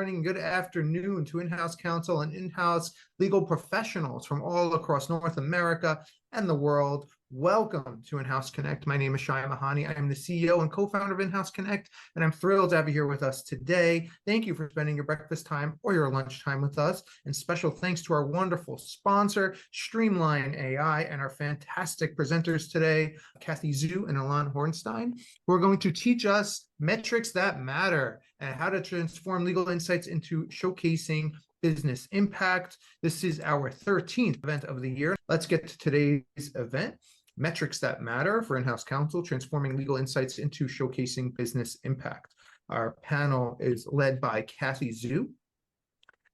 morning, good afternoon to in-house counsel and in-house legal professionals from all across North America and the world. Welcome to In-House Connect. My name is Shai Mahani. I am the CEO and co-founder of In-House Connect, and I'm thrilled to have you here with us today. Thank you for spending your breakfast time or your lunch time with us. And special thanks to our wonderful sponsor, Streamline AI, and our fantastic presenters today, Kathy Zhu and Ilan Hornstein, who are going to teach us metrics that matter and how to transform legal insights into showcasing business impact. This is our 13th event of the year. Let's get to today's event. Metrics that matter for in-house counsel, transforming legal insights into showcasing business impact. Our panel is led by Kathy Zhu.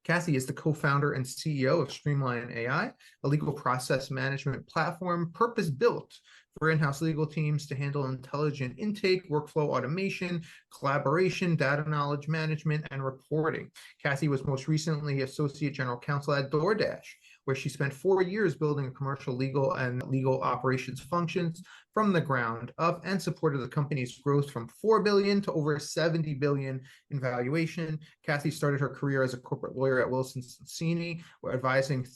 Kathy is the co-founder and CEO of Streamline AI, a legal process management platform purpose-built for in-house legal teams to handle intelligent intake, workflow automation, collaboration, data knowledge management, and reporting. Kathy was most recently Associate General Counsel at DoorDash, where she spent 4 years building commercial legal and legal operations functions from the ground up and supported the company's growth from $4 billion to over $70 billion in valuation. Kathy started her career as a corporate lawyer at Wilson Sonsini, advising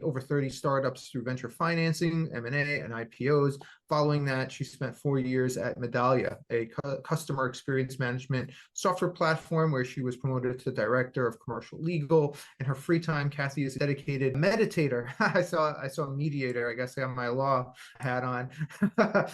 over 30 startups through venture financing, M&A, and IPOs. Following that, she spent 4 years at Medallia, a customer experience management software platform where she was promoted to director of commercial legal. In her free time, Kathy is a dedicated meditator. I saw a mediator. I guess I got my law hat on.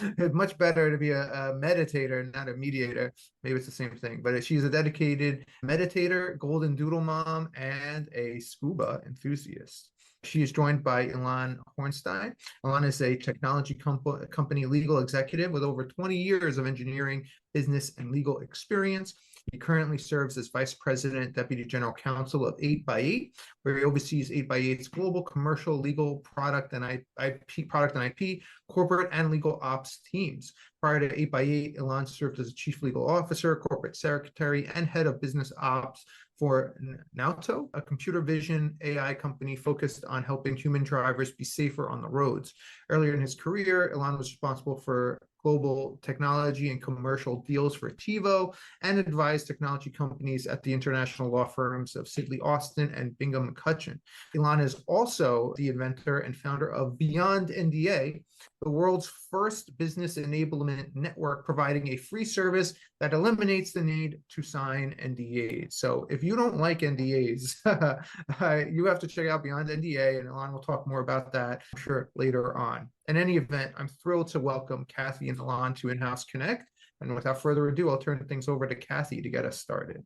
It's much better to be a meditator, not a mediator. Maybe it's the same thing, but she's a dedicated meditator, golden doodle mom, and a scuba enthusiast. She is joined by Ilan Hornstein. Ilan is a technology company legal executive with over 20 years of engineering, business, and legal experience. He currently serves as Vice President, Deputy General Counsel of 8x8, where he oversees 8x8's global commercial, legal, product and IP, corporate, and legal ops teams. Prior to 8x8, Ilan served as a Chief Legal Officer, Corporate Secretary, and Head of Business Ops for Nauto, a computer vision AI company focused on helping human drivers be safer on the roads. Earlier in his career, Ilan was responsible for global technology and commercial deals for TiVo and advised technology companies at the international law firms of Sidley Austin and Bingham McCutcheon. Ilan is also the inventor and founder of Beyond NDA, the world's first business enablement network, providing a free service that eliminates the need to sign NDAs. So if you don't like NDAs, you have to check out Beyond NDA, and Ilan will talk more about that, I'm sure, later on. In any event, I'm thrilled to welcome Kathy and Ilan to In-House Connect. And without further ado, I'll turn things over to Kathy to get us started.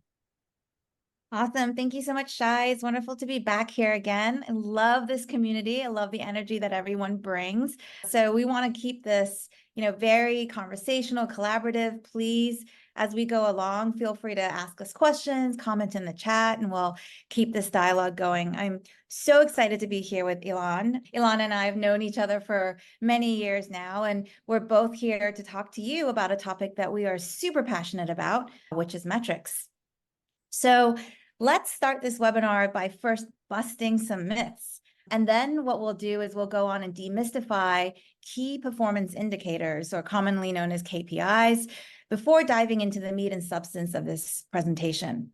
Awesome. Thank you so much, Shai. It's wonderful to be back here again. I love this community. I love the energy that everyone brings. So we want to keep this, very conversational, collaborative. Please, as we go along, feel free to ask us questions, comment in the chat, and we'll keep this dialogue going. I'm so excited to be here with Ilan. Ilan and I have known each other for many years now, and we're both here to talk to you about a topic that we are super passionate about, which is metrics. So let's start this webinar by first busting some myths. And then what we'll do is we'll go on and demystify key performance indicators, or commonly known as KPIs, before diving into the meat and substance of this presentation.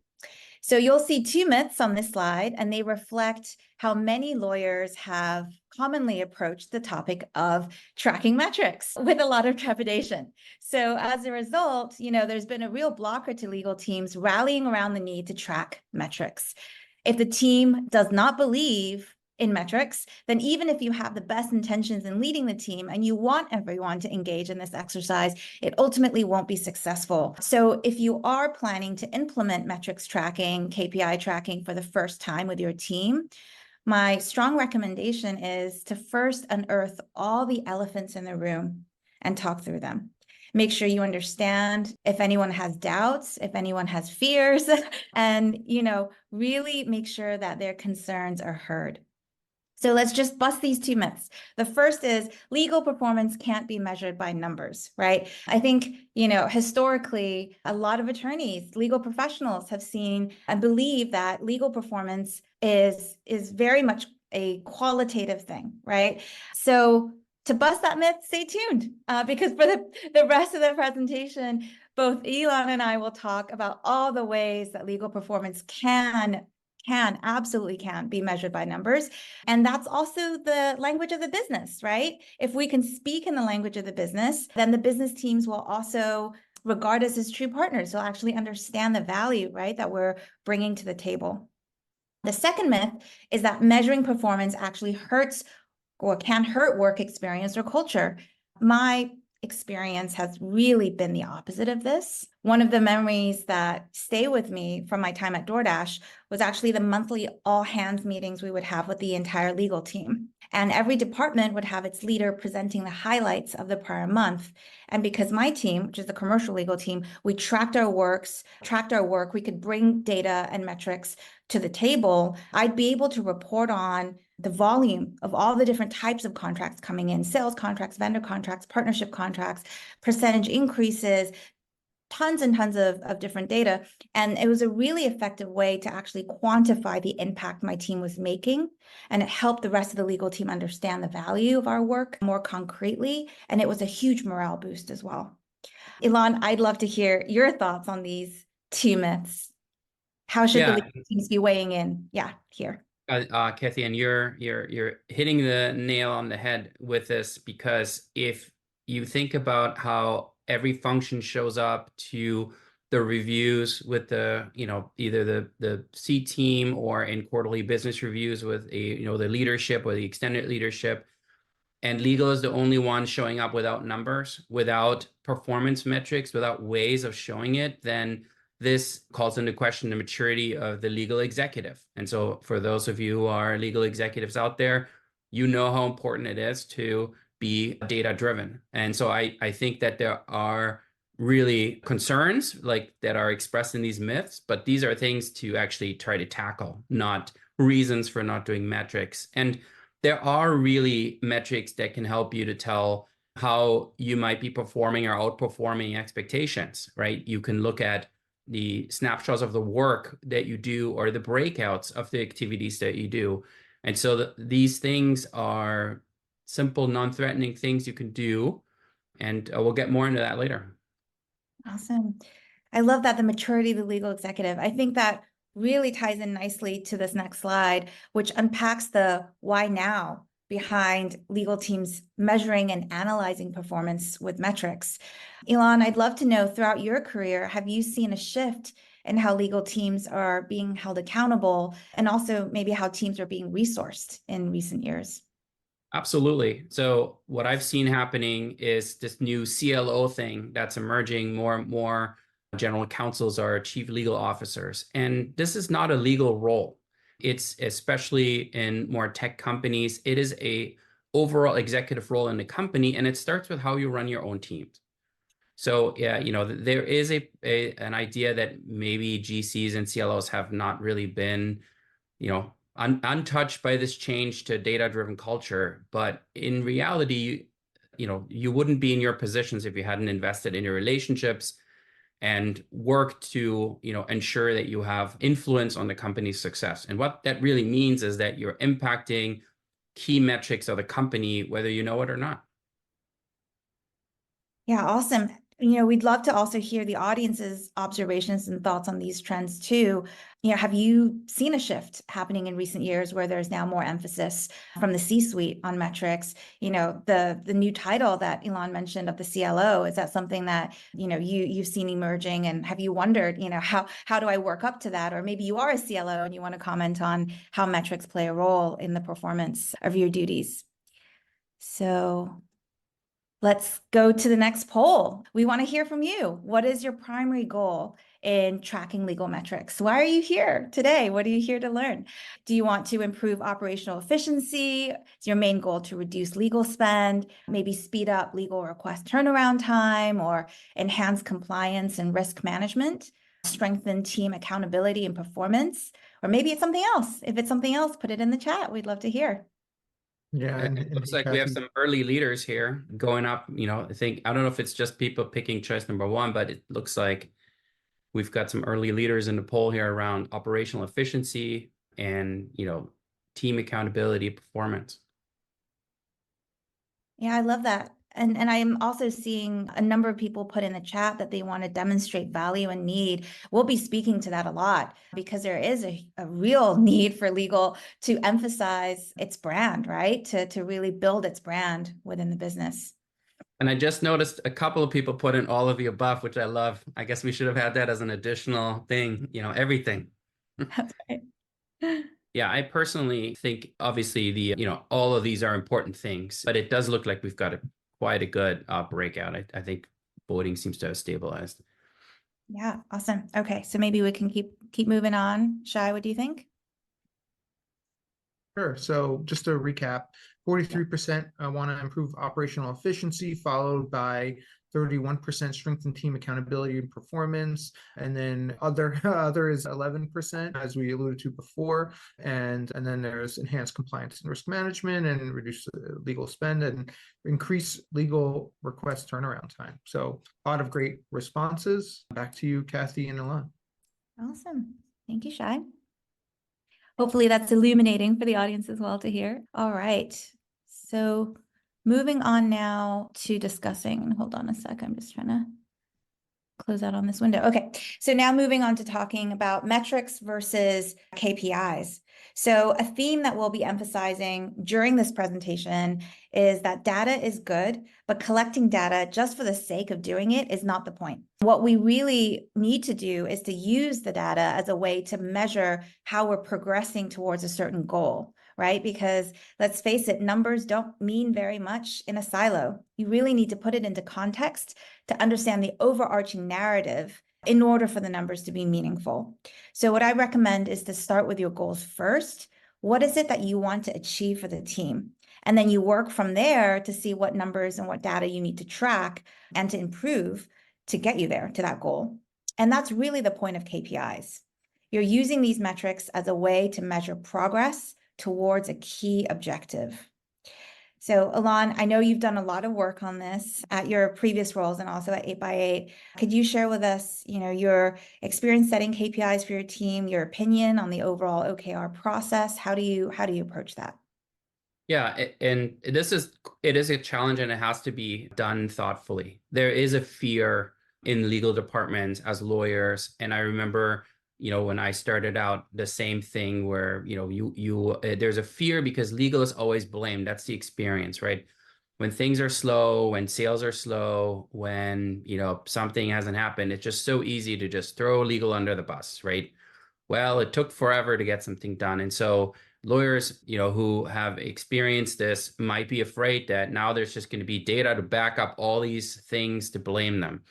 So you'll see 2 myths on this slide, and they reflect how many lawyers have commonly approached the topic of tracking metrics with a lot of trepidation. So as a result, there's been a real blocker to legal teams rallying around the need to track metrics. If the team does not believe in metrics, then even if you have the best intentions in leading the team and you want everyone to engage in this exercise, it ultimately won't be successful. So if you are planning to implement metrics tracking, KPI tracking for the first time with your team, my strong recommendation is to first unearth all the elephants in the room and talk through them. Make sure you understand if anyone has doubts, if anyone has fears, and, really make sure that their concerns are heard. So let's just bust these 2 myths. The first is legal performance can't be measured by numbers, right? I think, historically, a lot of attorneys, legal professionals have seen and believe that legal performance is very much a qualitative thing, right? So to bust that myth, stay tuned because for the rest of the presentation, both Ilan and I will talk about all the ways that legal performance absolutely can be measured by numbers. And that's also the language of the business, right? If we can speak in the language of the business, then the business teams will also regard us as true partners. They'll actually understand the value, right, that we're bringing to the table. The second myth is that measuring performance actually hurts or can hurt work experience or culture. My experience has really been the opposite of this. One of the memories that stay with me from my time at DoorDash was actually the monthly all hands meetings we would have with the entire legal team. And every department would have its leader presenting the highlights of the prior month. And because my team, which is the commercial legal team, we tracked our work, we could bring data and metrics to the table. I'd be able to report on the volume of all the different types of contracts coming in, sales contracts, vendor contracts, partnership contracts, percentage increases, tons and tons of different data. And it was a really effective way to actually quantify the impact my team was making. And it helped the rest of the legal team understand the value of our work more concretely. And it was a huge morale boost as well. Ilan, I'd love to hear your thoughts on these two myths. How should the legal teams be weighing in? Yeah, here. Kathy, and you're hitting the nail on the head with this, because if you think about how every function shows up to the reviews with the, either the C team or in quarterly business reviews with the leadership or the extended leadership, and legal is the only one showing up without numbers, without performance metrics, without ways of showing it, then this calls into question the maturity of the legal executive. And so for those of you who are legal executives out there, you know how important it is to be data driven. And so I think that there are really concerns like that are expressed in these myths, but these are things to actually try to tackle, not reasons for not doing metrics. And there are really metrics that can help you to tell how you might be performing or outperforming expectations, right? You can look at the snapshots of the work that you do or the breakouts of the activities that you do. And so these things are simple, non-threatening things you can do. And we'll get more into that later. Awesome. I love that, the maturity of the legal executive. I think that really ties in nicely to this next slide, which unpacks the why now behind legal teams measuring and analyzing performance with metrics. Ilan, I'd love to know, throughout your career, have you seen a shift in how legal teams are being held accountable, and also maybe how teams are being resourced in recent years? Absolutely. So what I've seen happening is this new CLO thing that's emerging. More and more general counsels are chief legal officers. And this is not a legal role. It's, especially in more tech companies, it is a overall executive role in the company, and it starts with how you run your own teams. So yeah, there is an idea that maybe GCs and CLOs have not really been, untouched by this change to data-driven culture. But in reality, you wouldn't be in your positions if you hadn't invested in your relationships and worked to, ensure that you have influence on the company's success. And what that really means is that you're impacting key metrics of the company, whether you know it or not. Yeah, awesome. We'd love to also hear the audience's observations and thoughts on these trends too. Have you seen a shift happening in recent years where there's now more emphasis from the C-suite on metrics? The new title that Ilan mentioned of the CLO, is that something that you've seen emerging, and have you wondered, how do I work up to that? Or maybe you are a CLO and you want to comment on how metrics play a role in the performance of your duties. So let's go to the next poll. We want to hear from you. What is your primary goal in tracking legal metrics? Why are you here today? What are you here to learn? Do you want to improve operational efficiency? Is your main goal to reduce legal spend, maybe speed up legal request turnaround time, or enhance compliance and risk management, strengthen team accountability and performance? Or maybe it's something else. If it's something else, put it in the chat. We'd love to hear. Yeah, it looks like we have some early leaders here going up. I don't know if it's just people picking choice number one, but it looks like we've got some early leaders in the poll here around operational efficiency and, team accountability, performance. Yeah, I love that. And I am also seeing a number of people put in the chat that they want to demonstrate value and need. We'll be speaking to that a lot because there is a real need for legal to emphasize its brand, right? To really build its brand within the business. And I just noticed a couple of people put in all of the above, which I love. I guess we should have had that as an additional thing, everything. That's right. Yeah, I personally think obviously all of these are important things, but it does look like we've got quite a good breakout. I think voting seems to have stabilized. Yeah, awesome. Okay, so maybe we can keep moving on. Shai, what do you think? Sure. So just to recap, 43% want to improve operational efficiency, followed by 31% strengthen team accountability and performance. And then other is 11%, as we alluded to before. And then there's enhanced compliance and risk management and reduce legal spend and increase legal request turnaround time. So a lot of great responses. Back to you, Kathy and Ilan. Awesome. Thank you, Shai. Hopefully that's illuminating for the audience as well to hear. All right. So moving on now to discussing, and hold on a sec, I'm just trying to close out on this window. Okay, so now moving on to talking about metrics versus KPIs. So a theme that we'll be emphasizing during this presentation is that data is good, but collecting data just for the sake of doing it is not the point. What we really need to do is to use the data as a way to measure how we're progressing towards a certain goal, right? Because let's face it, numbers don't mean very much in a silo. You really need to put it into context to understand the overarching narrative in order for the numbers to be meaningful. So what I recommend is to start with your goals first. What is it that you want to achieve for the team? And then you work from there to see what numbers and what data you need to track and to improve to get you there to that goal. And that's really the point of KPIs. You're using these metrics as a way to measure progress towards a key objective. So Ilan, I know you've done a lot of work on this at your previous roles and also at 8x8. Could you share with us, your experience setting KPIs for your team, your opinion on the overall OKR process? How do you approach that? Yeah, and it is a challenge and it has to be done thoughtfully. There is a fear in legal departments as lawyers, and I remember when I started out, the same thing where, there's a fear because legal is always blamed. That's the experience, right? When things are slow, when sales are slow, when, something hasn't happened, it's just so easy to just throw legal under the bus, right? Well, it took forever to get something done. And so lawyers, who have experienced this might be afraid that now there's just going to be data to back up all these things to blame them.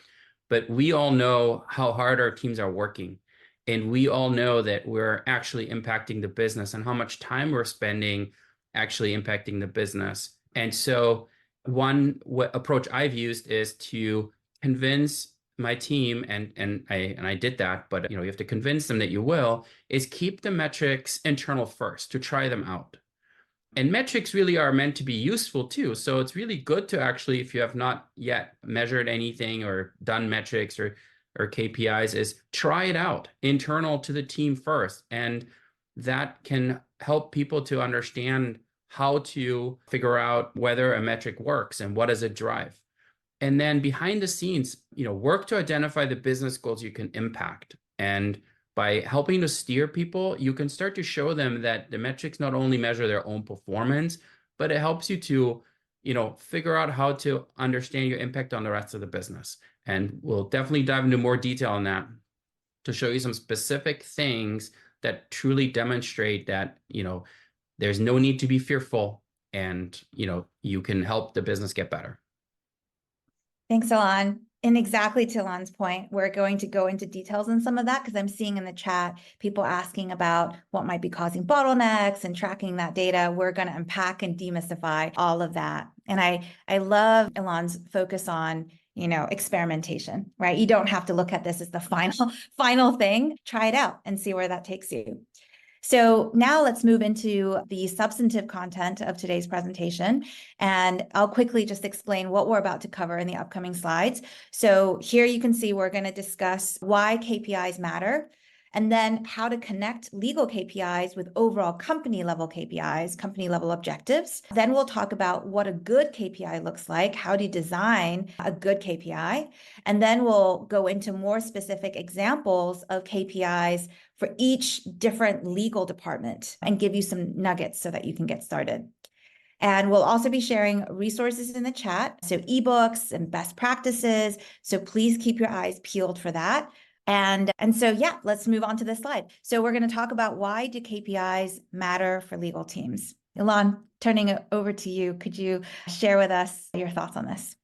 But we all know how hard our teams are working. And we all know that we're actually impacting the business and how much time we're spending actually impacting the business. And so one approach I've used is to convince my team, and I did that, but you have to convince them that you will, is keep the metrics internal first to try them out. And metrics really are meant to be useful too. So it's really good to actually, if you have not yet measured anything or done metrics or KPIs, is try it out internal to the team first. And that can help people to understand how to figure out whether a metric works and what does it drive. And then behind the scenes, work to identify the business goals you can impact. And by helping to steer people, you can start to show them that the metrics not only measure their own performance, but it helps you to, figure out how to understand your impact on the rest of the business. And we'll definitely dive into more detail on that to show you some specific things that truly demonstrate that, there's no need to be fearful and, you can help the business get better. Thanks, Ilan. And exactly to Ilan's point, we're going to go into details on some of that because I'm seeing in the chat people asking about what might be causing bottlenecks and tracking that data. We're going to unpack and demystify all of that. And I love Ilan's focus on, experimentation, right? You don't have to look at this as the final thing. Try it out and see where that takes you. So now let's move into the substantive content of today's presentation. And I'll quickly just explain what we're about to cover in the upcoming slides. So here you can see we're going to discuss why KPIs matter, and then how to connect legal KPIs with overall company level KPIs, company level objectives. Then we'll talk about what a good KPI looks like, how to design a good KPI, and then we'll go into more specific examples of KPIs for each different legal department and give you some nuggets so that you can get started. And we'll also be sharing resources in the chat, so ebooks and best practices. So please keep your eyes peeled for that. And so, yeah, let's move on to this slide. So we're going to talk about why do KPIs matter for legal teams. Ilan, turning it over to you. Could you share with us your thoughts on this?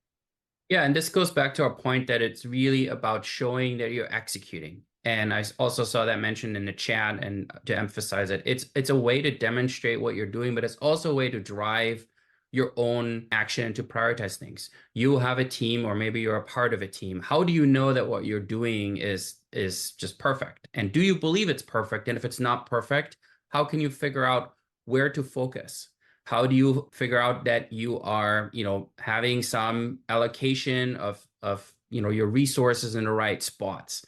Yeah, and this goes back to our point that it's really about showing that you're executing. And I also saw that mentioned in the chat, and to emphasize it, it's a way to demonstrate what you're doing, but it's also a way to drive your own action to prioritize things. You have a team, or maybe you're a part of a team. How do you know that what you're doing is just perfect? And do you believe it's perfect? And if it's not perfect, how can you figure out where to focus? How do you figure out that you are, having some allocation of your resources in the right spots?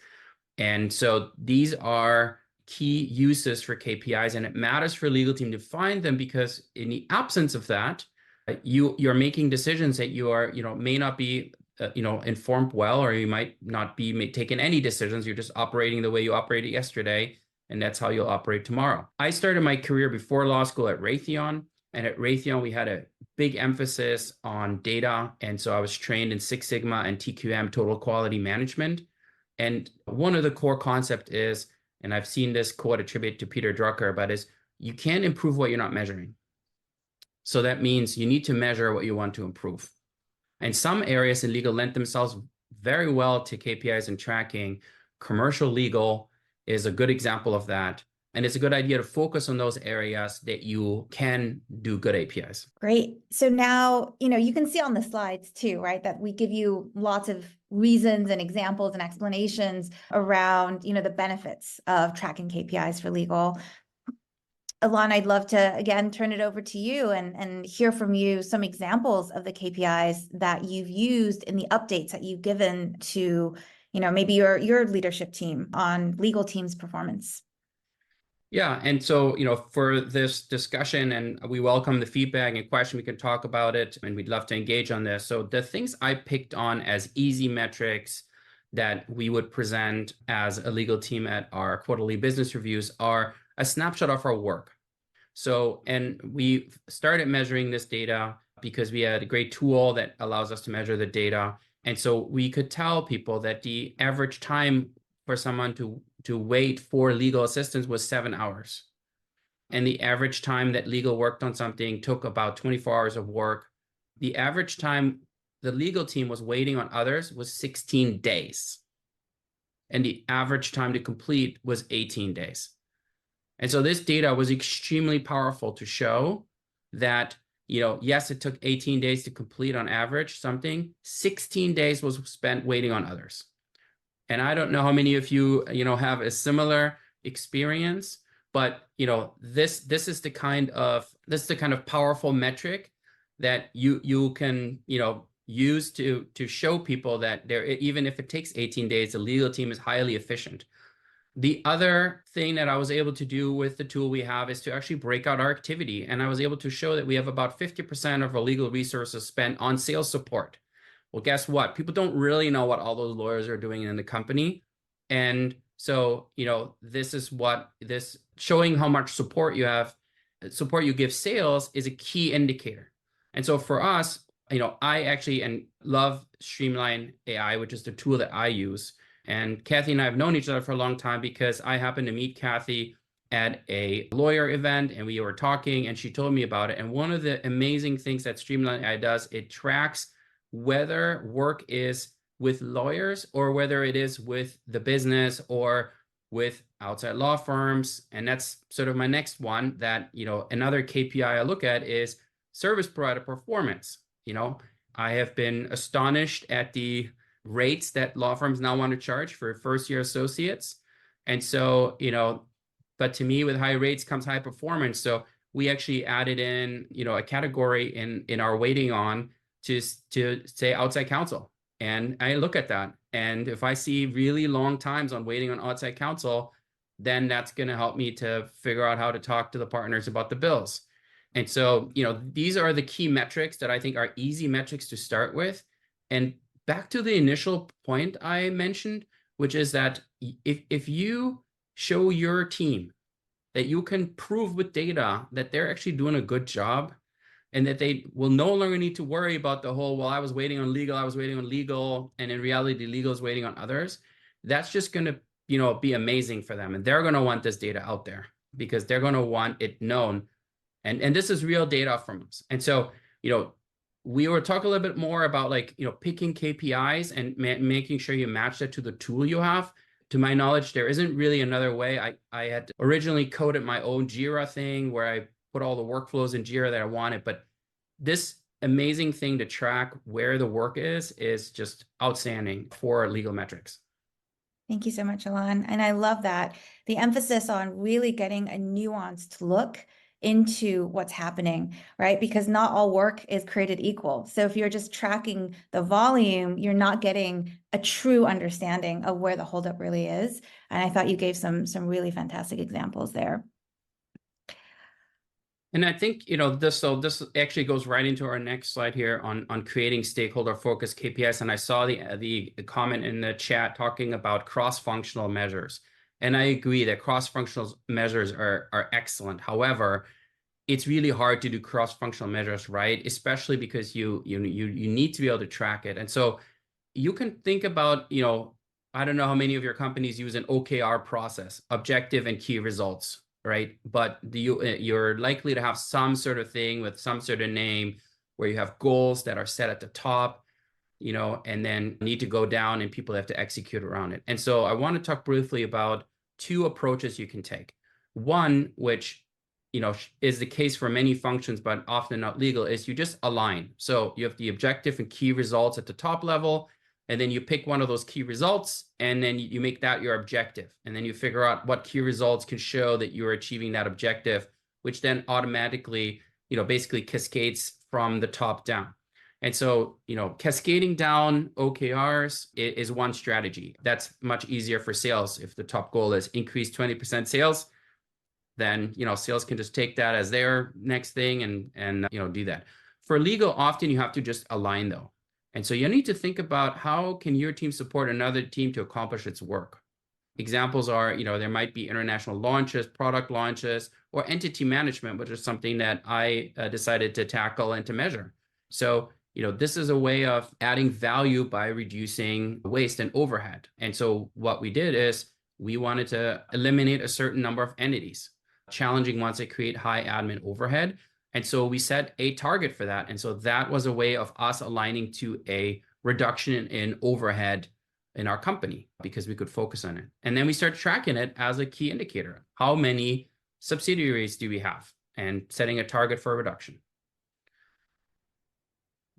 And so these are key uses for KPIs, and it matters for a legal team to find them, because in the absence of that, you're making decisions that you are, may not be, informed well, or you might not be taking any decisions. You're just operating the way you operated yesterday, and that's how you'll operate tomorrow. I started my career before law school at Raytheon, and at Raytheon, we had a big emphasis on data. And so I was trained in Six Sigma and TQM, Total Quality Management. And one of the core concepts is, and I've seen this quote attributed to Peter Drucker, but is you can't improve what you're not measuring. So that means you need to measure what you want to improve. And some areas in legal lend themselves very well to KPIs and tracking. Commercial legal is a good example of that. And it's a good idea to focus on those areas that you can do good APIs. Great. So now, you can see on the slides too, right, that we give you lots of reasons and examples and explanations around, the benefits of tracking KPIs for legal. Ilan, I'd love to, again, turn it over to you and hear from you some examples of the KPIs that you've used in the updates that you've given to, maybe your leadership team on legal team's performance. Yeah, and so, for this discussion, and we welcome the feedback and question, we can talk about it, and we'd love to engage on this. So the things I picked on as easy metrics that we would present as a legal team at our quarterly business reviews are a snapshot of our work. So, and we started measuring this data because we had a great tool that allows us to measure the data. And so we could tell people that the average time for someone to wait for legal assistance was 7 hours. And the average time that legal worked on something took about 24 hours of work. The average time the legal team was waiting on others was 16 days. And the average time to complete was 18 days. And so this data was extremely powerful to show that, yes, it took 18 days to complete on average something. 16 days was spent waiting on others. And I don't know how many of you, have a similar experience, but, this is the kind of powerful metric that you can, use to show people that even if it takes 18 days, the legal team is highly efficient. The other thing that I was able to do with the tool we have is to actually break out our activity. And I was able to show that we have about 50% of our legal resources spent on sales support. Well, guess what? People don't really know what all those lawyers are doing in the company. And so, this showing how much support you give sales is a key indicator. And so for us, I actually love Streamline AI, which is the tool that I use. And Kathy and I have known each other for a long time because I happened to meet Kathy at a lawyer event, and we were talking, and she told me about it. And one of the amazing things that Streamline AI does, it tracks whether work is with lawyers or whether it is with the business or with outside law firms. And that's sort of my next one, that, another KPI I look at is service provider performance. I have been astonished at the rates that law firms now want to charge for first-year associates. And so, but to me, with high rates comes high performance. So we actually added in, a category in our waiting on to say outside counsel. And I look at that. And if I see really long times on waiting on outside counsel, then that's going to help me to figure out how to talk to the partners about the bills. And so, these are the key metrics that I think are easy metrics to start with. And back to the initial point I mentioned, which is that if you show your team that you can prove with data that they're actually doing a good job, and that they will no longer need to worry about the whole, well, I was waiting on legal, and in reality, legal is waiting on others. That's just going to, be amazing for them. And they're going to want this data out there because they're going to want it known. And this is real data from us. And so, we will talk a little bit more about picking KPIs and making sure you match that to the tool you have. To my knowledge, there isn't really another way. I had originally coded my own Jira thing where I put all the workflows in Jira that I wanted, but this amazing thing to track where the work is just outstanding for legal metrics. Thank you so much, Ilan. And I love that. The emphasis on really getting a nuanced look into what's happening, right? Because not all work is created equal. So if you're just tracking the volume, you're not getting a true understanding of where the holdup really is. And I thought you gave some really fantastic examples there. And I think, this actually goes right into our next slide here on creating stakeholder-focused KPIs. And I saw the comment in the chat talking about cross-functional measures. And I agree that cross-functional measures are excellent. However, it's really hard to do cross-functional measures, right? Especially because you need to be able to track it. And so you can think about, I don't know how many of your companies use an OKR process, objective and key results, right? But you're likely to have some sort of thing with some sort of name where you have goals that are set at the top, and then need to go down and people have to execute around it. And so I want to talk briefly about two approaches you can take. One, which, is the case for many functions, but often not legal, is you just align. So you have the objective and key results at the top level, and then you pick one of those key results, and then you make that your objective. And then you figure out what key results can show that you're achieving that objective, which then automatically, basically cascades from the top down. And so, cascading down OKRs is one strategy. That's much easier for sales. If the top goal is increase 20% sales, then, sales can just take that as their next thing and do that. For legal, often you have to just align though. And so you need to think about how can your team support another team to accomplish its work. Examples are, there might be international launches, product launches, or entity management, which is something that I decided to tackle and to measure. So, this is a way of adding value by reducing waste and overhead. And so what we did is we wanted to eliminate a certain number of entities, challenging ones that create high admin overhead. And so we set a target for that. And so that was a way of us aligning to a reduction in overhead in our company because we could focus on it. And then we start tracking it as a key indicator. How many subsidiaries do we have? And setting a target for a reduction.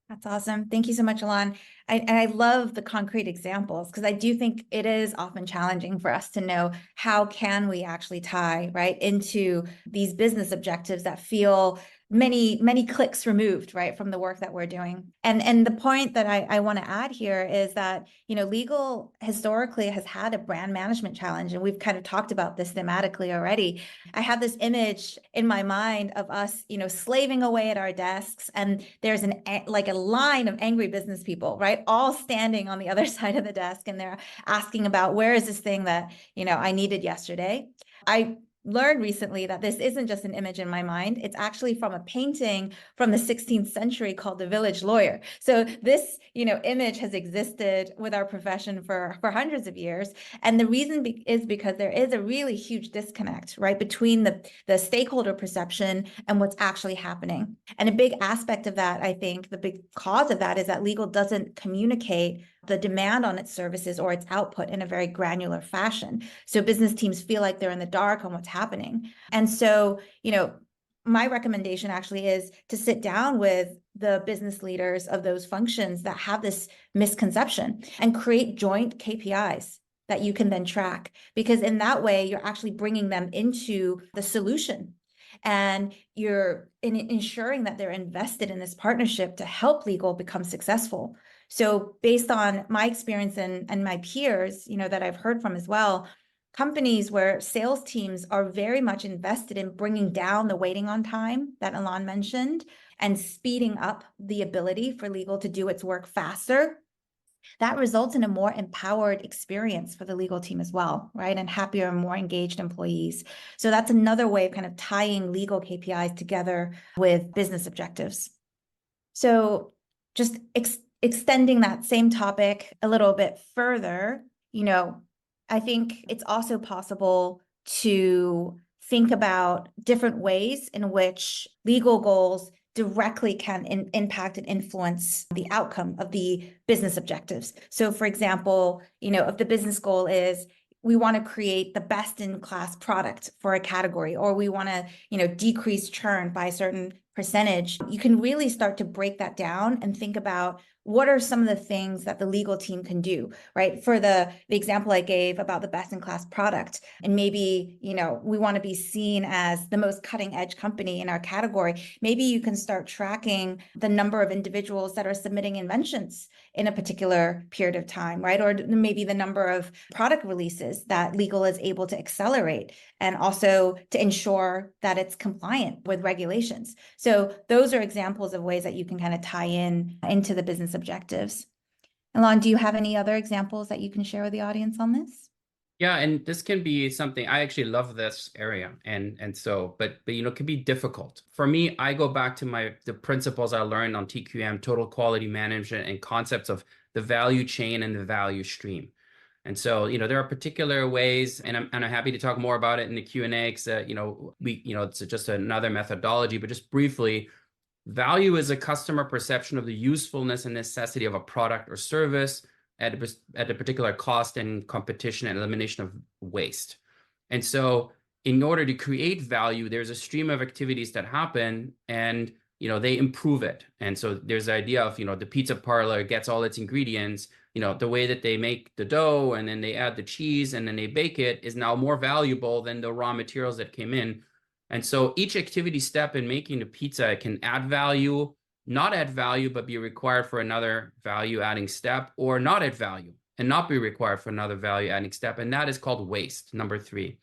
That's awesome. Thank you so much, Ilan. I love the concrete examples because I do think it is often challenging for us to know how can we actually tie right into these business objectives that feel many clicks removed right from the work that we're doing. And the point that I want to add here is that legal historically has had a brand management challenge, and we've kind of talked about this thematically already. I have this image in my mind of us slaving away at our desks, and there's a line of angry business people, right, all standing on the other side of the desk, and they're asking about where is this thing that I needed yesterday. I learned recently that this isn't just an image in my mind. It's actually from a painting from the 16th century called The Village Lawyer. So this, image has existed with our profession for hundreds of years. And the reason is because there is a really huge disconnect, right, between the stakeholder perception and what's actually happening. And a big aspect of that, I think, the big cause of that is that legal doesn't communicate the demand on its services or its output in a very granular fashion. So business teams feel like they're in the dark on what's happening. And so, my recommendation actually is to sit down with the business leaders of those functions that have this misconception and create joint KPIs that you can then track, because in that way, you're actually bringing them into the solution. And you're ensuring that they're invested in this partnership to help legal become successful. So based on my experience and my peers, that I've heard from as well, companies where sales teams are very much invested in bringing down the waiting on time that Ilan mentioned and speeding up the ability for legal to do its work faster, that results in a more empowered experience for the legal team as well, right? And happier and more engaged employees. So that's another way of kind of tying legal KPIs together with business objectives. So just extending that same topic a little bit further, I think it's also possible to think about different ways in which legal goals directly can impact and influence the outcome of the business objectives. So for example, if the business goal is we want to create the best-in-class product for a category, or we want to, decrease churn by a certain percentage, you can really start to break that down and think about what are some of the things that the legal team can do, right? For the example I gave about the best-in-class product, and maybe, we want to be seen as the most cutting-edge company in our category. Maybe you can start tracking the number of individuals that are submitting inventions in a particular period of time, right? Or maybe the number of product releases that legal is able to accelerate, and also to ensure that it's compliant with regulations. So those are examples of ways that you can kind of tie into the business objectives. Ilan, do you have any other examples that you can share with the audience on this? Yeah, and this can be something I actually love this area, but it can be difficult for me. I go back to the principles I learned on TQM, total quality management, and concepts of the value chain and the value stream. And so, there are particular ways, and I'm happy to talk more about it in the Q&A, because it's just another methodology. But just briefly, value is a customer perception of the usefulness and necessity of a product or service at a particular cost and competition and elimination of waste. And so in order to create value, there's a stream of activities that happen, and they improve it. And so there's the idea of the pizza parlor gets all its ingredients, the way that they make the dough, and then they add the cheese, and then they bake it, is now more valuable than the raw materials that came in. And so each activity step in making the pizza can add value, not add value, but be required for another value adding step, or not add value and not be required for another value adding step. And that is called waste, number 3.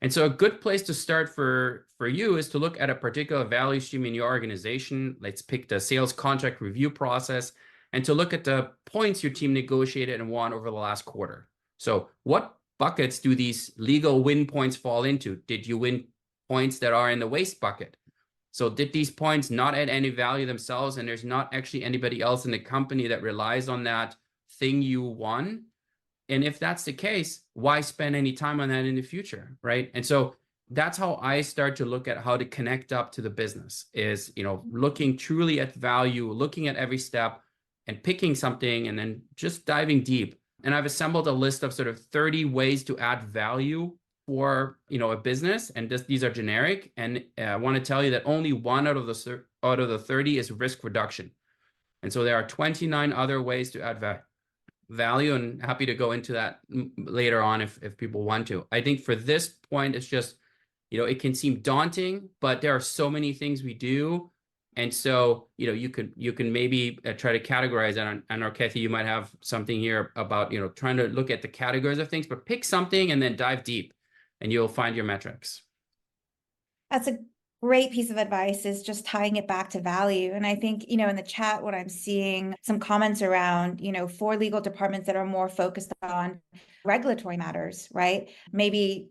And so a good place to start for you is to look at a particular value stream in your organization. Let's pick the sales contract review process, and to look at the points your team negotiated and won over the last quarter. So what buckets do these legal win points fall into? Did you win points that are in the waste bucket? So did these points not add any value themselves, and there's not actually anybody else in the company that relies on that thing you won? And if that's the case, why spend any time on that in the future, right? And so that's how I start to look at how to connect up to the business, is, looking truly at value, looking at every step and picking something, and then just diving deep. And I've assembled a list of sort of 30 ways to add value for a business, and these are generic. And I want to tell you that only one out of the 30 is risk reduction. And so there are 29 other ways to add value, and happy to go into that later on if people want to. I think for this point, it's just, it can seem daunting, but there are so many things we do. And so, you can maybe try to categorize that. I know, Kathy, you might have something here about, trying to look at the categories of things, but pick something and then dive deep, and you'll find your metrics. That's a great piece of advice, is just tying it back to value. And I think, in the chat, what I'm seeing some comments around, for legal departments that are more focused on regulatory matters, right? Maybe,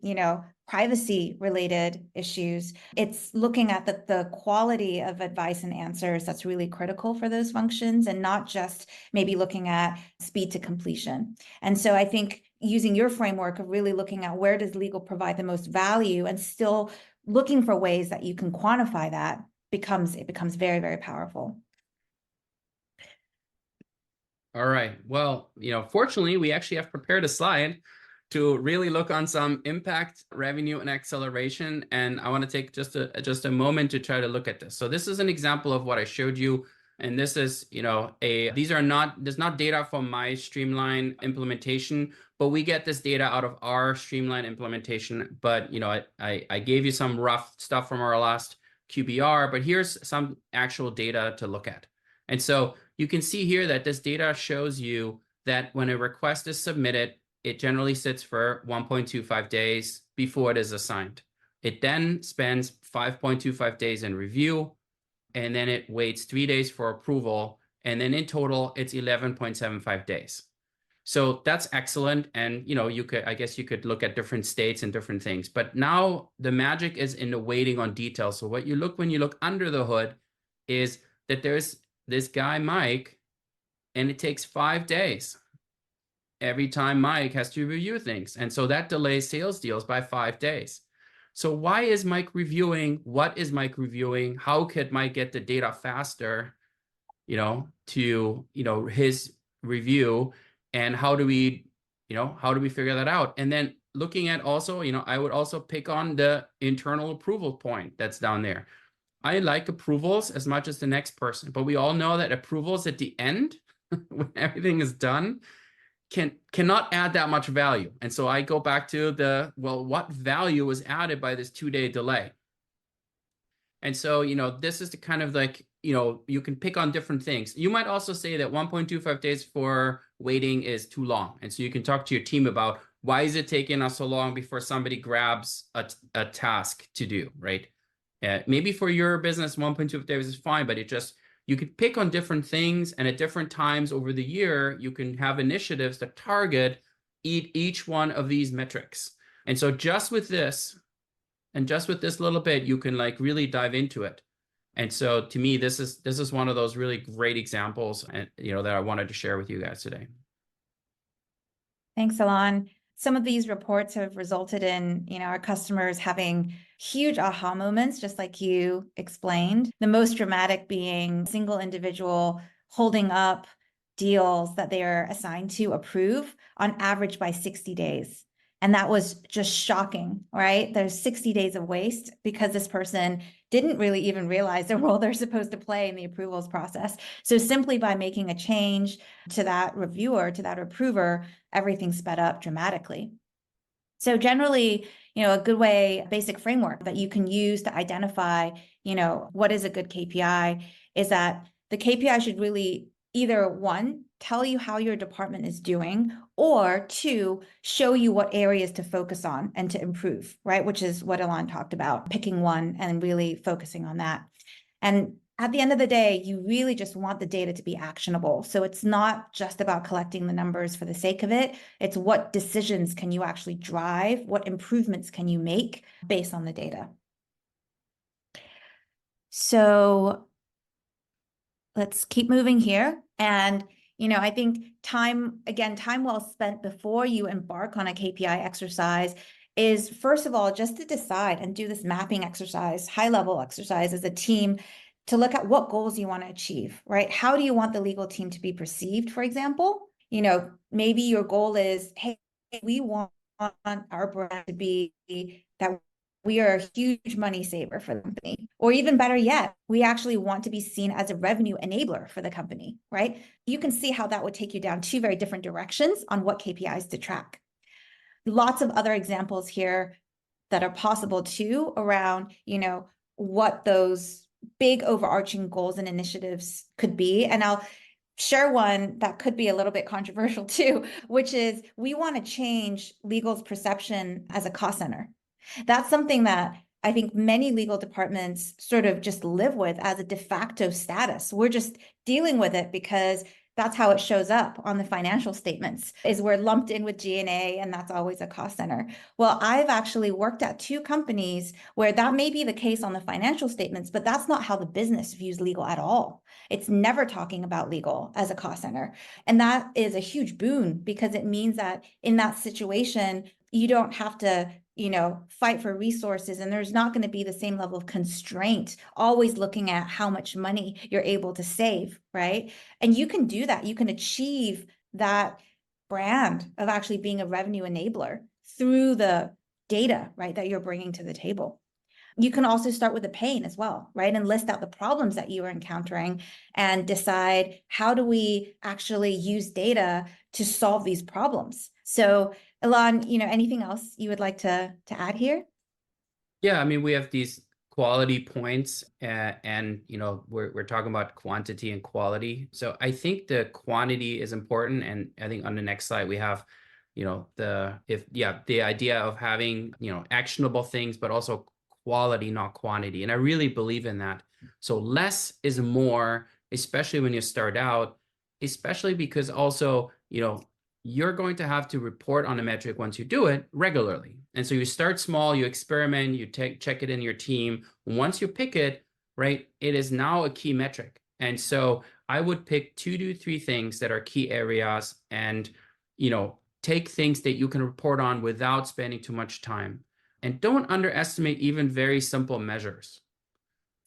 privacy related issues. It's looking at the quality of advice and answers that's really critical for those functions, and not just maybe looking at speed to completion. And so I think using your framework of really looking at where does legal provide the most value, and still looking for ways that you can quantify that, becomes very, very powerful. All right. Well, fortunately, we actually have prepared a slide to really look on some impact, revenue, and acceleration. And I want to take just a moment to try to look at this. So this is an example of what I showed you. And this is, there's not data from my Streamline implementation, but we get this data out of our Streamline implementation. But, I gave you some rough stuff from our last QBR, but here's some actual data to look at. And so you can see here that this data shows you that when a request is submitted, it generally sits for 1.25 days before it is assigned. It then spends 5.25 days in review, and then it waits 3 days for approval. And then in total, it's 11.75 days. So that's excellent. And, I guess you could look at different states and different things. But now the magic is in the waiting on details. So when you look under the hood is that there's this guy, Mike, and it takes 5 days every time Mike has to review things. And so that delays sales deals by 5 days. So why is Mike reviewing? What is Mike reviewing? How could Mike get the data faster, to, his review? And how do we figure that out? And then looking at also, I would also pick on the internal approval point that's down there. I like approvals as much as the next person, but we all know that approvals at the end, when everything is done, cannot add that much value. And so I go back to what value was added by this 2-day delay? And so, this is the kind of you can pick on different things. You might also say that 1.25 days for waiting is too long. And so you can talk to your team about why is it taking us so long before somebody grabs a task to do, right? Maybe for your business, 1.25 days is fine, but you could pick on different things, and at different times over the year, you can have initiatives that target each one of these metrics. And so just with this little bit, you can really dive into it. And so to me, this is one of those really great examples, and that I wanted to share with you guys today. Thanks, Ilan. Some of these reports have resulted in, our customers having huge aha moments, just like you explained. The most dramatic being a single individual holding up deals that they are assigned to approve on average by 60 days. And that was just shocking, right? There's 60 days of waste because this person didn't really even realize the role they're supposed to play in the approvals process. So simply by making a change to that reviewer, to that approver, everything sped up dramatically. So generally, a good way, basic framework that you can use to identify, what is a good KPI is that the KPI should really either 1, tell you how your department is doing, or 2, show you what areas to focus on and to improve, right? Which is what Ilan talked about, picking one and really focusing on that. And at the end of the day, you really just want the data to be actionable. So it's not just about collecting the numbers for the sake of it. It's what decisions can you actually drive? What improvements can you make based on the data? So let's keep moving here. And, I think time well spent before you embark on a KPI exercise is, first of all, just to decide and do this mapping exercise, high-level exercise as a team, to look at what goals you want to achieve, right? How do you want the legal team to be perceived, for example? Maybe your goal is, hey, we want our brand to be that we are a huge money saver for the company. Or even better yet, we actually want to be seen as a revenue enabler for the company, right? You can see how that would take you down 2 very different directions on what KPIs to track. Lots of other examples here that are possible too around, what those big overarching goals and initiatives could be. And I'll share one that could be a little bit controversial too, which is we want to change legal's perception as a cost center. That's something that I think many legal departments sort of just live with as a de facto status. We're just dealing with it because that's how it shows up on the financial statements, is we're lumped in with G&A, and that's always a cost center. Well, I've actually worked at 2 companies where that may be the case on the financial statements, but that's not how the business views legal at all. It's never talking about legal as a cost center. And that is a huge boon because it means that in that situation, you don't have to fight for resources, and there's not going to be the same level of constraint, always looking at how much money you're able to save, right? And you can do that. You can achieve that brand of actually being a revenue enabler through the data, right, that you're bringing to the table. You can also start with the pain as well, right? And list out the problems that you are encountering and decide, how do we actually use data to solve these problems? So Ilan, anything else you would like to add here? Yeah, I mean, we have these quality points, and we're talking about quantity and quality. So I think the quantity is important, and I think on the next slide we have the idea of having, actionable things, but also quality, not quantity. And I really believe in that. So less is more, especially when you start out, especially because also, you're going to have to report on a metric once you do it regularly. And so you start small, you experiment, you check it in your team. Once you pick it, right, it is now a key metric. And so I would pick 2 to 3 things that are key areas and, take things that you can report on without spending too much time. And don't underestimate even very simple measures.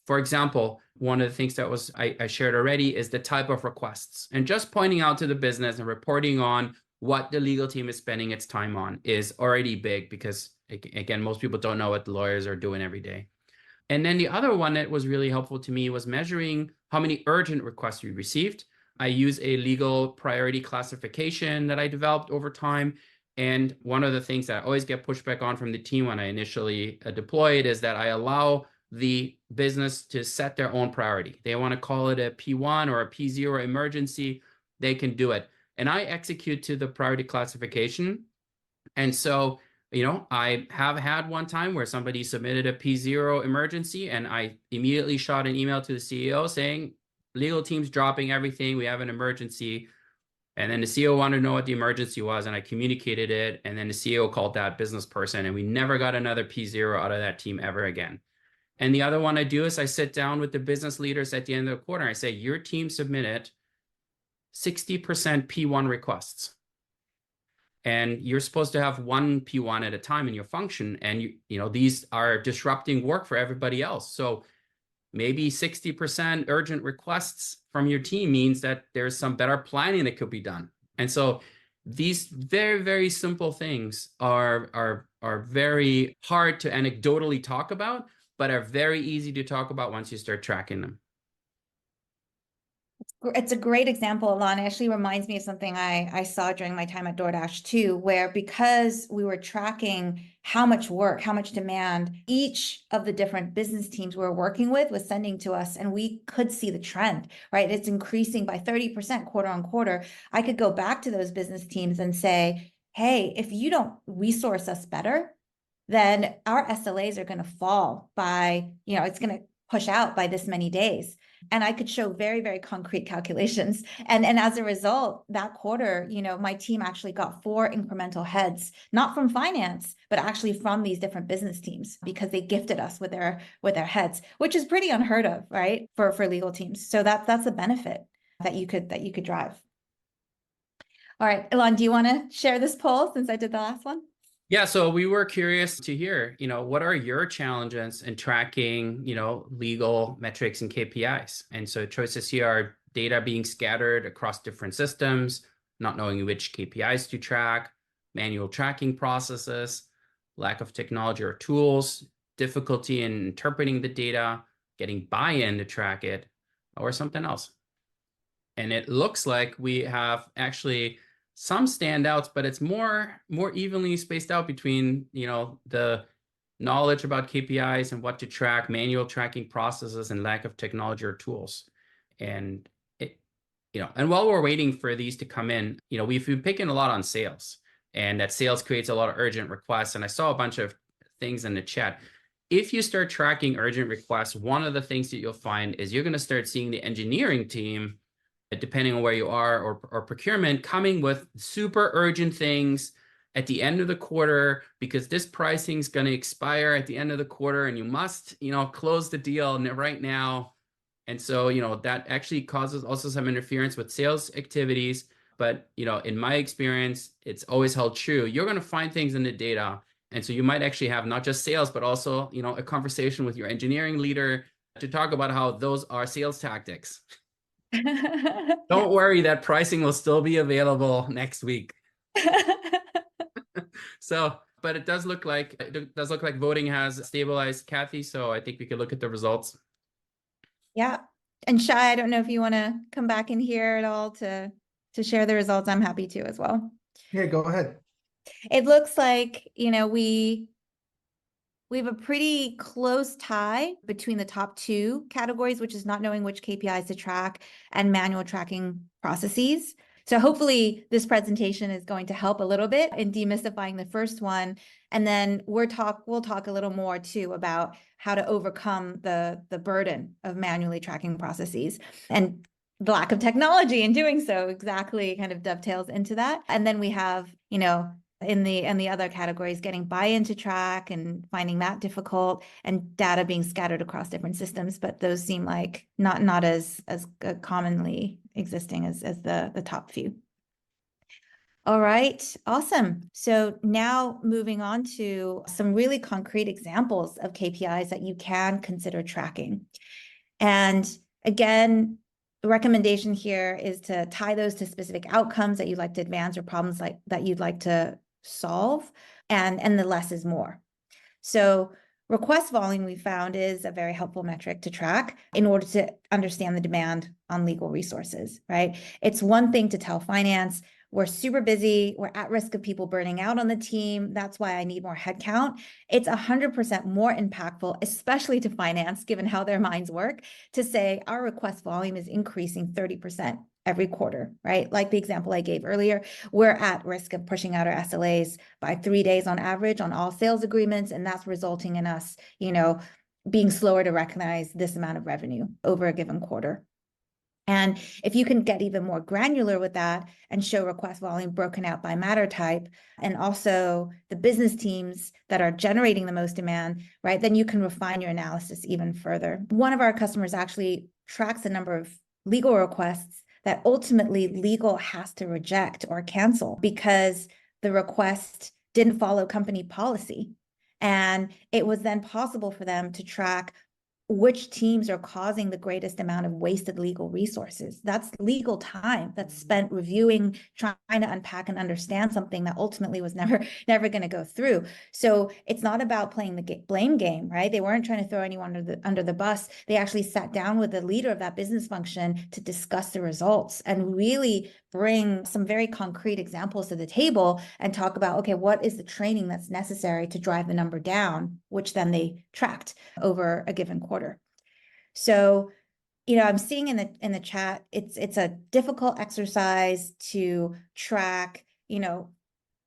For example, one of the things that I shared already is the type of requests. And just pointing out to the business and reporting on what the legal team is spending its time on is already big because, again, most people don't know what the lawyers are doing every day. And then the other one that was really helpful to me was measuring how many urgent requests we received. I use a legal priority classification that I developed over time. And one of the things that I always get pushback on from the team when I initially deploy it is that I allow the business to set their own priority. They want to call it a P1 or a P0 emergency, they can do it. And I execute to the priority classification. And so, I have had one time where somebody submitted a P0 emergency and I immediately shot an email to the CEO saying, legal team's dropping everything, we have an emergency. And then the CEO wanted to know what the emergency was, and I communicated it. And then the CEO called that business person, and we never got another P0 out of that team ever again. And the other one I do is I sit down with the business leaders at the end of the quarter. And I say, your team submitted 60% P1 requests. And you're supposed to have one P1 at a time in your function. And these are disrupting work for everybody else. So maybe 60% urgent requests from your team means that there's some better planning that could be done. And so these very, very simple things are very hard to anecdotally talk about, but are very easy to talk about once you start tracking them. It's a great example, Ilan. It actually reminds me of something I saw during my time at DoorDash too, where because we were tracking how much work, how much demand each of the different business teams we were working with was sending to us, and we could see the trend, right? It's increasing by 30% quarter on quarter. I could go back to those business teams and say, hey, if you don't resource us better, then our SLAs are going to fall by, it's going to push out by this many days. And I could show very, very concrete calculations. And as a result, that quarter, my team actually got 4 incremental heads, not from finance, but actually from these different business teams, because they gifted us with their heads, which is pretty unheard of, right? For legal teams. So that's a benefit that you could drive. All right, Ilan, do you want to share this poll since I did the last one? Yeah, so we were curious to hear, what are your challenges in tracking, legal metrics and KPIs? And so choices here are data being scattered across different systems, not knowing which KPIs to track, manual tracking processes, lack of technology or tools, difficulty in interpreting the data, getting buy-in to track it, or something else. And it looks like we have actually some standouts, but it's more evenly spaced out between, the knowledge about KPIs and what to track, manual tracking processes, and lack of technology or tools. And and while we're waiting for these to come in, we've been picking a lot on sales, and that sales creates a lot of urgent requests. And I saw a bunch of things in the chat. If you start tracking urgent requests, one of the things that you'll find is you're going to start seeing the engineering team, depending on where you are, or procurement, coming with super urgent things at the end of the quarter, because this pricing is going to expire at the end of the quarter and you must, close the deal right now. And so, that actually causes also some interference with sales activities. But, in my experience, it's always held true. You're going to find things in the data. And so you might actually have not just sales, but also, a conversation with your engineering leader to talk about how those are sales tactics. Don't worry, that pricing will still be available next week. So, but it does look like voting has stabilized, Kathy. So I think we could look at the results. Yeah. And Shai, I don't know if you want to come back in here at all to share the results. I'm happy to as well. Yeah, go ahead. It looks like, we have a pretty close tie between the top 2 categories, which is not knowing which KPIs to track and manual tracking processes. So hopefully this presentation is going to help a little bit in demystifying the first one. And then we'll talk a little more too about how to overcome the burden of manually tracking processes, and the lack of technology in doing so exactly kind of dovetails into that. And then we have, you know, in the other categories, getting buy-in to track and finding that difficult, and data being scattered across different systems, but those seem like not as commonly existing as the top few. All right, awesome. So now moving on to some really concrete examples of KPIs that you can consider tracking. And again, the recommendation here is to tie those to specific outcomes that you'd like to advance or problems that you'd like to solve, and the less is more. So request volume, we found, is a very helpful metric to track in order to understand the demand on legal resources, right? It's one thing to tell finance, we're super busy, we're at risk of people burning out on the team, that's why I need more headcount. It's 100% more impactful, especially to finance, given how their minds work, to say our request volume is increasing 30% every quarter, right? Like the example I gave earlier, we're at risk of pushing out our SLAs by 3 days on average on all sales agreements, and that's resulting in us, you know, being slower to recognize this amount of revenue over a given quarter. And if you can get even more granular with that and show request volume broken out by matter type, and also the business teams that are generating the most demand, right, then you can refine your analysis even further. One of our customers actually tracks the number of legal requests that ultimately legal has to reject or cancel because the request didn't follow company policy. And it was then possible for them to track which teams are causing the greatest amount of wasted legal resources. That's legal time that's spent reviewing, trying to unpack and understand something that ultimately was never going to go through. So it's not about playing the blame game, right? They weren't trying to throw anyone under the bus. They actually sat down with the leader of that business function to discuss the results and really bring some very concrete examples to the table and talk about, okay, what is the training that's necessary to drive the number down, which then they tracked over a given quarter. So, you know, I'm seeing in the chat, it's a difficult exercise to track, you know,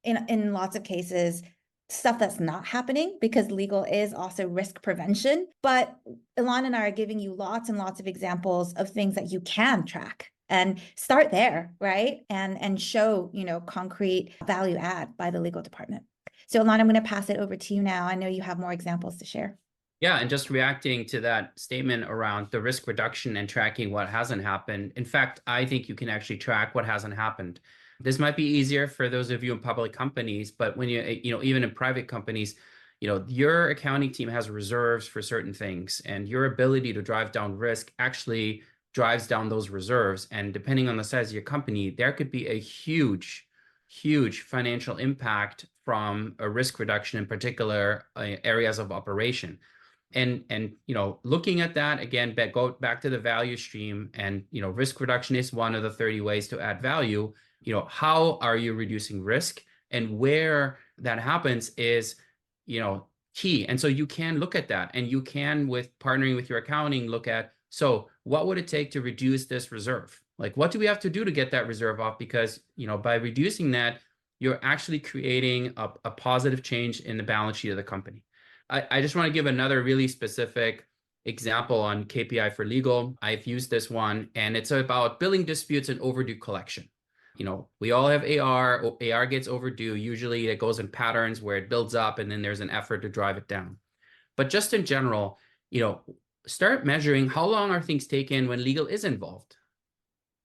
in lots of cases, stuff that's not happening, because legal is also risk prevention. But Ilan and I are giving you lots and lots of examples of things that you can track, and start there, right? And show, you know, concrete value add by the legal department. So Ilan, I'm going to pass it over to you now. I know you have more examples to share. Yeah, and just reacting to that statement around the risk reduction and tracking what hasn't happened. In fact, I think you can actually track what hasn't happened. This might be easier for those of you in public companies, but when you know, even in private companies, you know, your accounting team has reserves for certain things, and your ability to drive down risk actually drives down those reserves. And depending on the size of your company, there could be a huge financial impact from a risk reduction in particular areas of operation. And you know, looking at that again, go back to the value stream, and you know, risk reduction is one of the 30 ways to add value. You know, how are you reducing risk, and where that happens is, you know, key. And so you can look at that, and you can, with partnering with your accounting, look at, so what would it take to reduce this reserve? Like, what do we have to do to get that reserve off? Because, you know, by reducing that, you're actually creating a positive change in the balance sheet of the company. I just want to give another really specific example on KPI for legal. I've used this one, and it's about billing disputes and overdue collection. You know, we all have AR. AR gets overdue. Usually it goes in patterns where it builds up, and then there's an effort to drive it down. But just in general, you know, start measuring how long are things taken when legal is involved.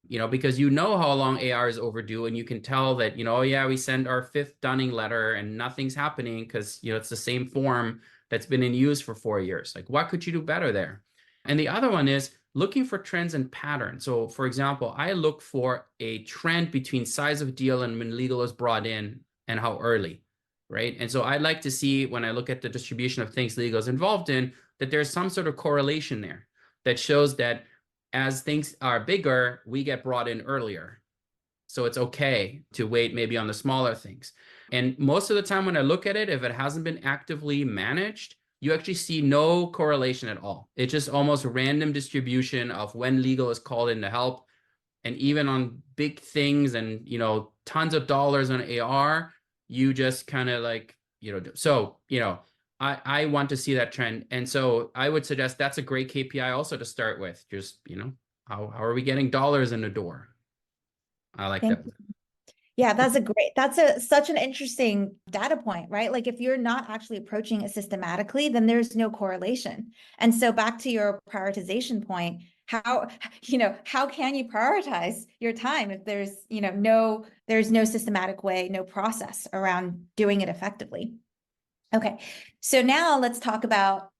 You know, because you know how long AR is overdue, and you can tell that, you know, oh yeah, we send our 5th dunning letter and nothing's happening because, you know, it's the same form that's been in use for 4 years. Like, what could you do better there? And the other one is looking for trends and patterns. So for example, I look for a trend between size of deal and when legal is brought in and how early, right? And so I'd like to see, when I look at the distribution of things legal is involved in, that there's some sort of correlation there that shows that as things are bigger, we get brought in earlier. So it's okay to wait maybe on the smaller things. And most of the time when I look at it, if it hasn't been actively managed, you actually see no correlation at all. It's just almost random distribution of when legal is called in to help. And even on big things and, tons of dollars on AR, you just kind of like, so, I want to see that trend. And so I would suggest that's a great KPI also to start with. Just, how are we getting dollars in the door? I like that. Yeah, that's such an interesting data point, right? Like if you're not actually approaching it systematically, then there's no correlation. And so back to your prioritization point, how can you prioritize your time if there's no systematic way, no process around doing it effectively? Okay, so now let's talk about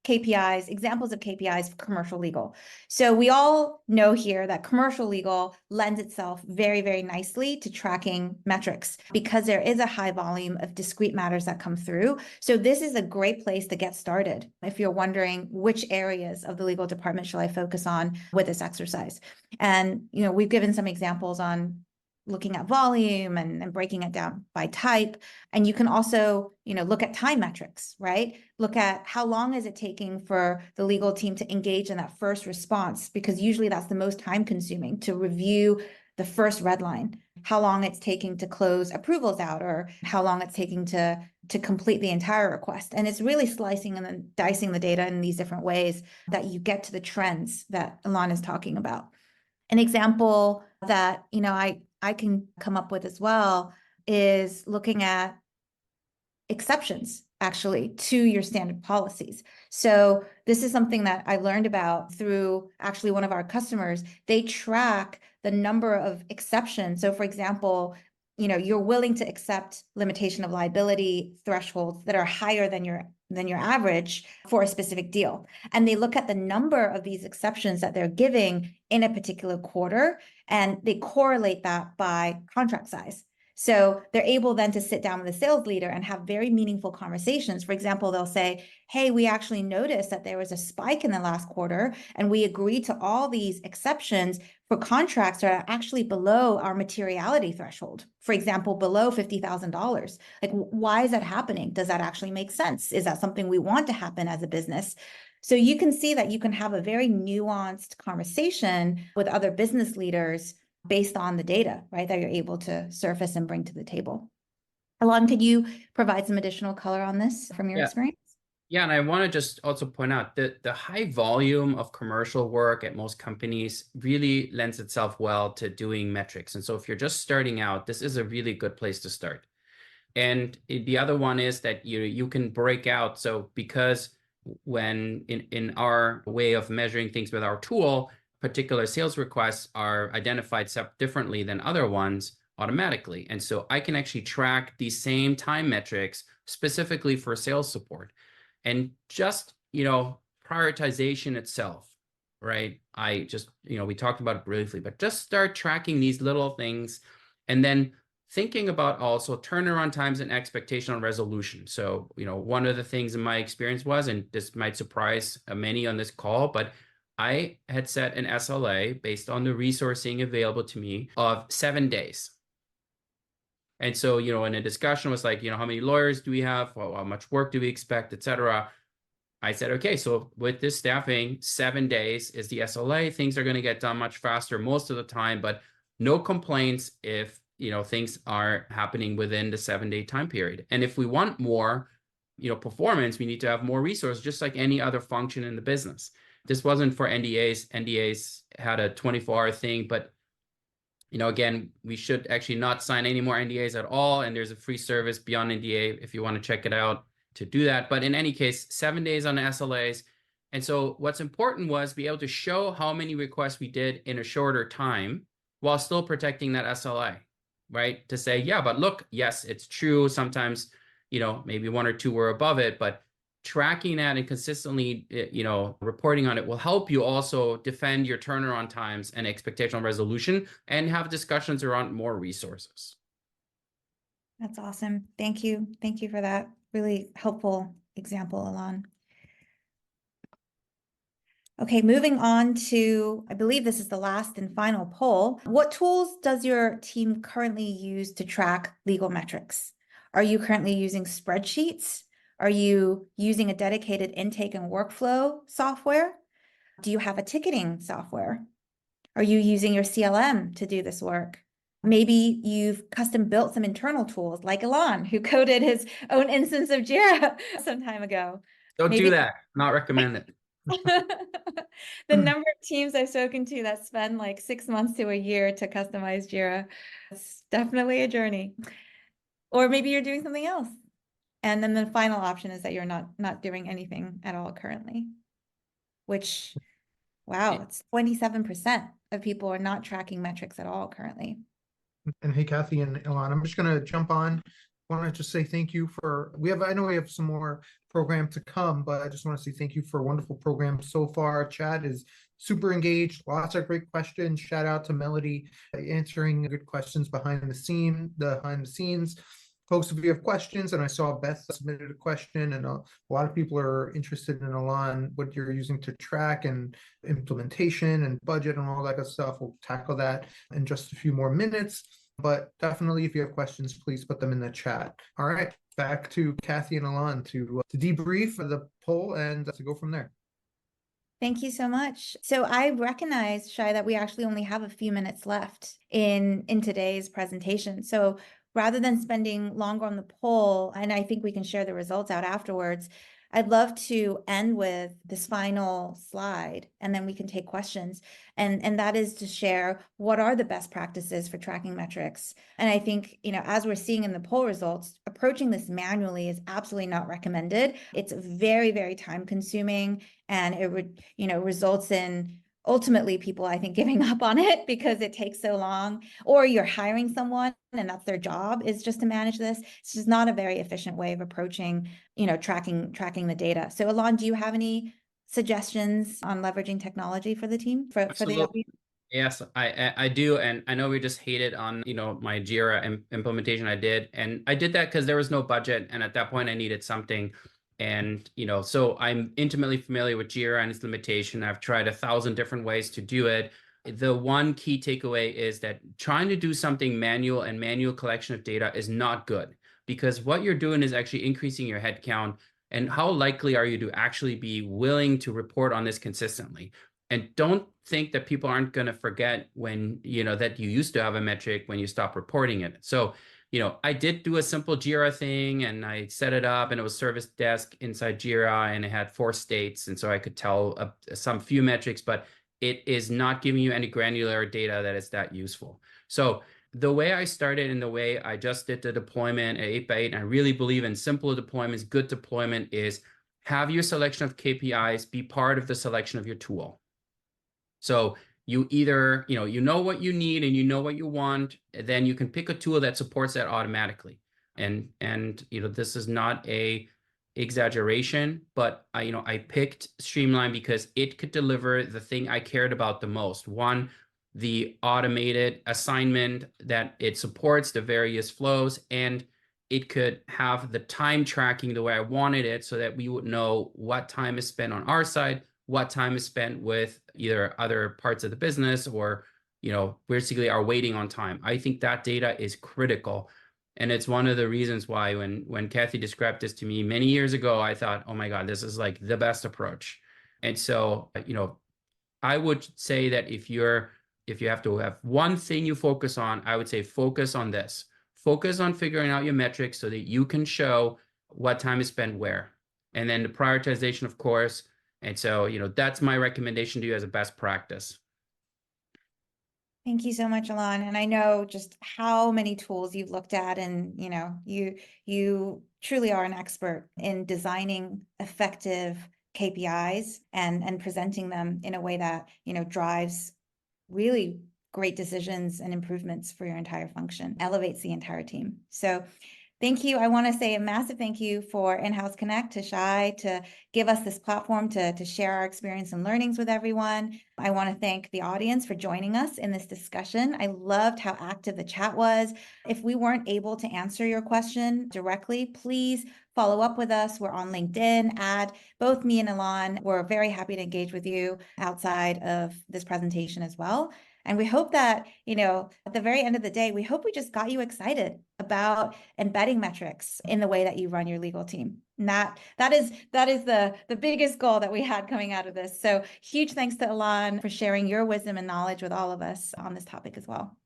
KPIs, examples of KPIs for commercial legal. So we all know here that commercial legal lends itself very, very nicely to tracking metrics because there is a high volume of discrete matters that come through. So this is a great place to get started if you're wondering which areas of the legal department shall I focus on with this exercise. And we've given some examples on looking at volume and breaking it down by type. And you can also, look at time metrics, right? Look at how long is it taking for the legal team to engage in that first response, because usually that's the most time consuming to review the first red line, how long it's taking to close approvals out, or how long it's taking to complete the entire request. And it's really slicing and then dicing the data in these different ways that you get to the trends that Ilan is talking about. An example that, I can come up with as well is looking at exceptions actually to your standard policies. So this is something that I learned about through actually one of our customers. They track the number of exceptions. So for example, you're willing to accept limitation of liability thresholds that are higher than your average for a specific deal. And they look at the number of these exceptions that they're giving in a particular quarter, and they correlate that by contract size. So they're able then to sit down with the sales leader and have very meaningful conversations. For example, they'll say, hey, we actually noticed that there was a spike in the last quarter, and we agreed to all these exceptions for contracts that are actually below our materiality threshold. For example, below $50,000. Like, why is that happening? Does that actually make sense? Is that something we want to happen as a business? So you can see that you can have a very nuanced conversation with other business leaders based on the data, right, that you're able to surface and bring to the table. Ilan, could you provide some additional color on this from your experience? Yeah, and I want to just also point out that the high volume of commercial work at most companies really lends itself well to doing metrics. And so if you're just starting out, this is a really good place to start. And the other one is that you can break out. So because when in our way of measuring things with our tool, particular sales requests are identified differently than other ones automatically. And so I can actually track these same time metrics specifically for sales support. And just, prioritization itself, right? I just, we talked about it briefly, but just start tracking these little things and then thinking about also turnaround times and expectation on resolution. So, one of the things in my experience was, and this might surprise many on this call, but I had set an SLA based on the resourcing available to me of 7 days. And so, in a discussion was like, how many lawyers do we have? Well, how much work do we expect, et cetera? I said, okay, so with this staffing, 7 days is the SLA. Things are going to get done much faster most of the time, but no complaints if, things are happening within the 7-day time period. And if we want more, performance, we need to have more resources, just like any other function in the business. This wasn't for NDAs. NDAs had a 24-hour thing, but again, we should actually not sign any more NDAs at all. And there's a free service beyond NDA if you want to check it out to do that. But in any case, 7 days on the SLAs. And so what's important was be able to show how many requests we did in a shorter time while still protecting that SLA, right? To say, yeah, but look, yes, it's true. Sometimes, maybe 1 or 2 were above it, but tracking that and consistently, reporting on it will help you also defend your turnaround times and expectational resolution and have discussions around more resources. That's awesome. Thank you. Thank you for that really helpful example, Ilan. Okay, moving on to, I believe this is the last and final poll. What tools does your team currently use to track legal metrics? Are you currently using spreadsheets? Are you using a dedicated intake and workflow software? Do you have a ticketing software? Are you using your CLM to do this work? Maybe you've custom built some internal tools like Ilan, who coded his own instance of Jira some time ago. Don't Maybe do that. Not recommended. the number of teams I've spoken to that spend like 6 months to a year to customize Jira, it's definitely a journey. Or maybe you're doing something else. And then the final option is that you're not doing anything at all currently, which, wow, it's 27% of people are not tracking metrics at all currently. And hey, Kathy and Ilan, I'm just going to jump on. Want to just say thank you for, I know we have some more program to come, but I just want to say thank you for a wonderful program so far. Chat is super engaged, lots of great questions. Shout out to Melody answering good questions behind the scenes. Folks, if you have questions, and I saw Beth submitted a question, and a lot of people are interested in Ilan, what you're using to track and implementation and budget and all that good stuff. We'll tackle that in just a few more minutes. But definitely, if you have questions, please put them in the chat. All right, back to Kathy and Ilan to debrief the poll and to go from there. Thank you so much. So I recognize, Shai, that we actually only have a few minutes left in today's presentation. So rather than spending longer on the poll, and I think we can share the results out afterwards, I'd love to end with this final slide, and then we can take questions. And that is to share what are the best practices for tracking metrics. And I think, as we're seeing in the poll results, approaching this manually is absolutely not recommended. It's very, very time consuming, and it would, results in ultimately people, I think, giving up on it because it takes so long, or you're hiring someone and that's their job is just to manage this. It's just not a very efficient way of approaching, tracking the data. So Ilan, do you have any suggestions on leveraging technology for the team, for the audience? Yes, I do. And I know we just hated on, my Jira implementation I did. And I did that because there was no budget. And at that point I needed something. And, so I'm intimately familiar with Jira and its limitation. I've tried 1,000 different ways to do it. The one key takeaway is that trying to do something manual and manual collection of data is not good, because what you're doing is actually increasing your headcount. And how likely are you to actually be willing to report on this consistently? And don't think that people aren't going to forget when, that you used to have a metric when you stop reporting it. So, I did do a simple Jira thing, and I set it up, and it was service desk inside Jira, and it had 4 states. And so I could tell some few metrics, but it is not giving you any granular data that is that useful. So the way I started and the way I just did the deployment at 8x8, and I really believe in simple deployments, good deployment, is have your selection of KPIs be part of the selection of your tool. So you either, you know what you need and you know what you want, then you can pick a tool that supports that automatically. And this is not a exaggeration, but I picked Streamline because it could deliver the thing I cared about the most. One, the automated assignment that it supports the various flows, and it could have the time tracking the way I wanted it, so that we would know what time is spent on our side, what time is spent with either other parts of the business, or, basically our waiting on time. I think that data is critical. And it's one of the reasons why when Kathy described this to me many years ago, I thought, oh my God, this is like the best approach. And so, I would say that if you have to have one thing you focus on, I would say focus on this. Focus on figuring out your metrics so that you can show what time is spent where. And then the prioritization, of course. And so, that's my recommendation to you as a best practice. Thank you so much, Ilan. And I know just how many tools you've looked at, and you truly are an expert in designing effective KPIs and presenting them in a way that drives really great decisions and improvements for your entire function, elevates the entire team. So thank you. I want to say a massive thank you for In-House Connect, to Shai, to give us this platform to share our experience and learnings with everyone. I want to thank the audience for joining us in this discussion. I loved how active the chat was. If we weren't able to answer your question directly, please follow up with us. We're on LinkedIn. Add both me and Ilan. We're very happy to engage with you outside of this presentation as well. And we hope that, at the very end of the day, we hope we just got you excited about embedding metrics in the way that you run your legal team. And that is the biggest goal that we had coming out of this. So huge thanks to Ilan for sharing your wisdom and knowledge with all of us on this topic as well.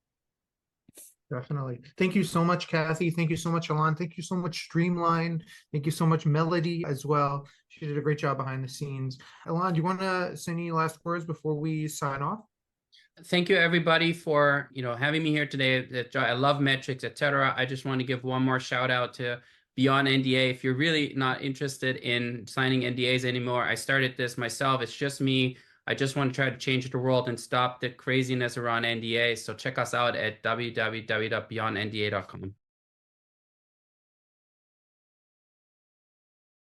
Definitely. Thank you so much, Kathy. Thank you so much, Ilan. Thank you so much, Streamline. Thank you so much, Melody, as well. She did a great job behind the scenes. Ilan, do you want to say any last words before we sign off? Thank you, everybody, for having me here today. I love metrics, etc. I just want to give one more shout out to Beyond NDA. If you're really not interested in signing NDAs anymore, I started this myself. It's just me. I just want to try to change the world and stop the craziness around NDAs. So check us out at www.beyondnda.com.